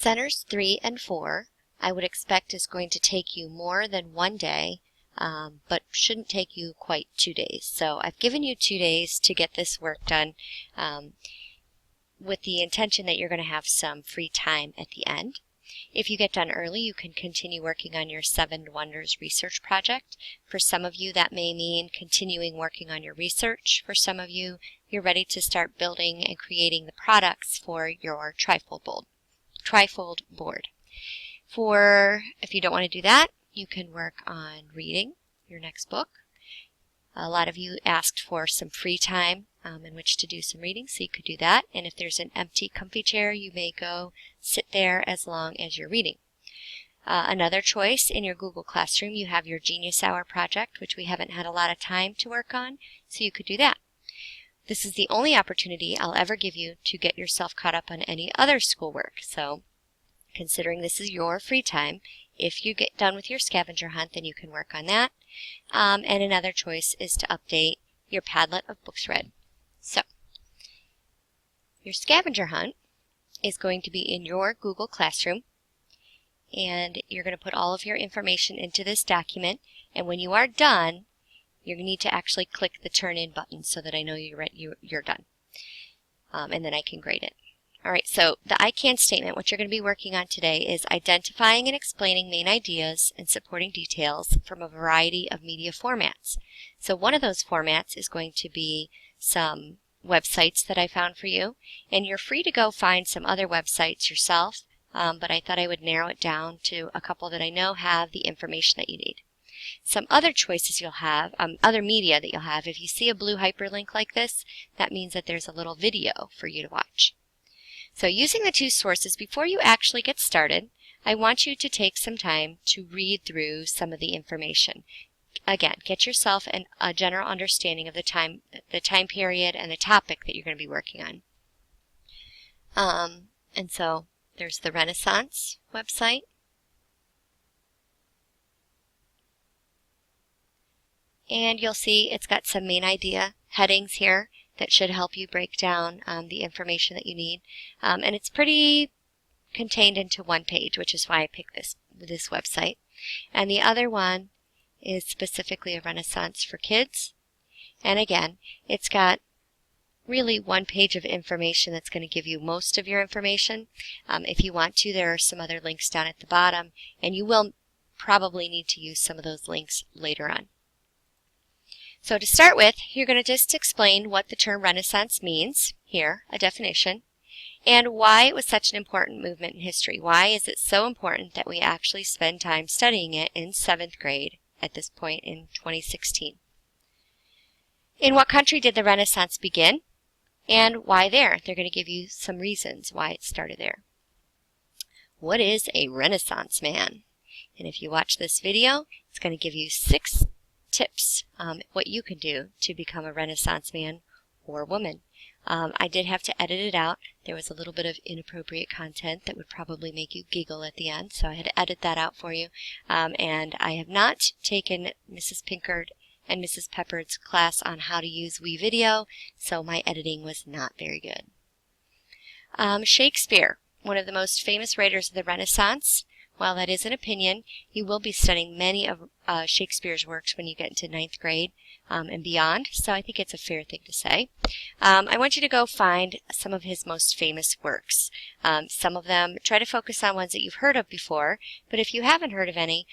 Centers 3 and 4, I would expect is going to take you more than 1 day, but shouldn't take you quite 2 days. So I've given you 2 days to get this work done with the intention that you're going to have some free time at the end. If you get done early, you can continue working on your 7 Wonders research project. For some of you, that may mean continuing working on your research. For some of you, you're ready to start building and creating the products for your trifold board. If you don't want to do that, you can work on reading your next book. A lot of you asked for some free time in which to do some reading, so you could do that. And if there's an empty, comfy chair, you may go sit there as long as you're reading. Another choice, in your Google Classroom, you have your Genius Hour project, which we haven't had a lot of time to work on, so you could do that. This is the only opportunity I'll ever give you to get yourself caught up on any other schoolwork. So, considering this is your free time, if you get done with your scavenger hunt, then you can work on that. And another choice is to update your Padlet of books read. So, your scavenger hunt is going to be in your Google Classroom, and you're going to put all of your information into this document, and when you are done, you need to actually click the Turn In button so that I know you're done, and then I can grade it. Alright, so the I Can statement, what you're going to be working on today, is identifying and explaining main ideas and supporting details from a variety of media formats. So one of those formats is going to be some websites that I found for you, and you're free to go find some other websites yourself, but I thought I would narrow it down to a couple that I know have the information that you need. Some other choices you'll have, other media that you'll have, if you see a blue hyperlink like this, that means that there's a little video for you to watch. So using the two sources, before you actually get started, I want you to take some time to read through some of the information. Again, get yourself a general understanding of the time period and the topic that you're going to be working on. And so there's the Renaissance website. And you'll see it's got some main idea headings here that should help you break down the information that you need. And it's pretty contained into one page, which is why I picked this website. And the other one is specifically a Renaissance for kids. And again, it's got really one page of information that's going to give you most of your information. If you want to, there are some other links down at the bottom, and you will probably need to use some of those links later on. So to start with, you're going to just explain what the term Renaissance means, here, a definition, and why it was such an important movement in history. Why is it so important that we actually spend time studying it in 7th grade at this point in 2016? In what country did the Renaissance begin, and why there? They're going to give you some reasons why it started there. What is a Renaissance man? And if you watch this video, it's going to give you 6 tips what you can do to become a Renaissance man or woman. I did have to edit it out. There was a little bit of inappropriate content that would probably make you giggle at the end, so I had to edit that out for you. And I have not taken Mrs. Pinkard and Mrs. Peppard's class on how to use WeVideo, so my editing was not very good. Shakespeare, one of the most famous writers of the Renaissance. While that is an opinion, you will be studying many of Shakespeare's works when you get into 9th grade and beyond, so I think it's a fair thing to say. I want you to go find some of his most famous works. Some of them, try to focus on ones that you've heard of before, but if you haven't heard of any,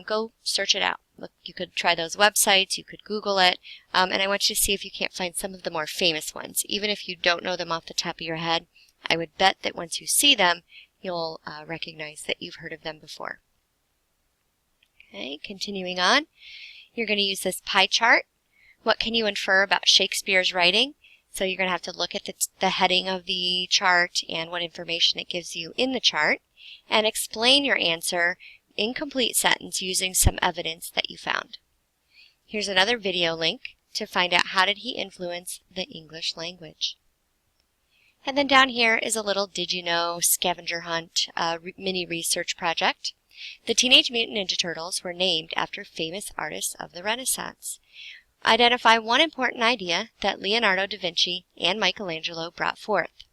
go search it out. Look, you could try those websites, you could Google it, and I want you to see if you can't find some of the more famous ones. Even if you don't know them off the top of your head, I would bet that once you see them, you'll recognize that you've heard of them before. Okay, continuing on, you're going to use this pie chart. What can you infer about Shakespeare's writing? So you're going to have to look at the heading of the chart and what information it gives you in the chart, and explain your answer in complete sentence using some evidence that you found. Here's another video link to find out how did he influence the English language. And then down here is a little Did You Know scavenger hunt mini research project. The Teenage Mutant Ninja Turtles were named after famous artists of the Renaissance. Identify one important idea that Leonardo da Vinci and Michelangelo brought forth.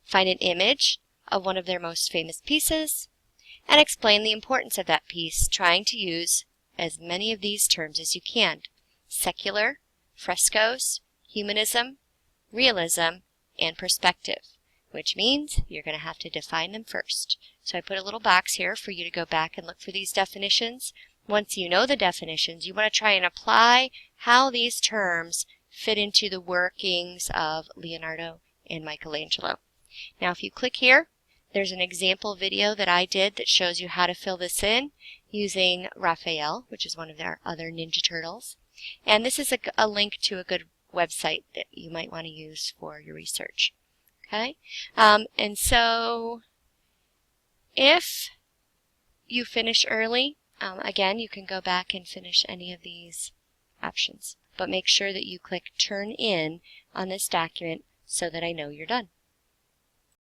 Find an image of one of their most famous pieces and explain the importance of that piece, trying to use as many of these terms as you can: secular, frescoes, humanism, realism, and perspective, which means you're going to have to define them first. So I put a little box here for you to go back and look for these definitions. Once you know the definitions, you want to try and apply how these terms fit into the workings of Leonardo and Michelangelo. Now if you click here, there's an example video that I did that shows you how to fill this in using Raphael, which is one of their other Ninja Turtles. And this is a link to a good website that you might want to use for your research. Okay? And so if you finish early, again, you can go back and finish any of these options. But make sure that you click Turn In on this document so that I know you're done.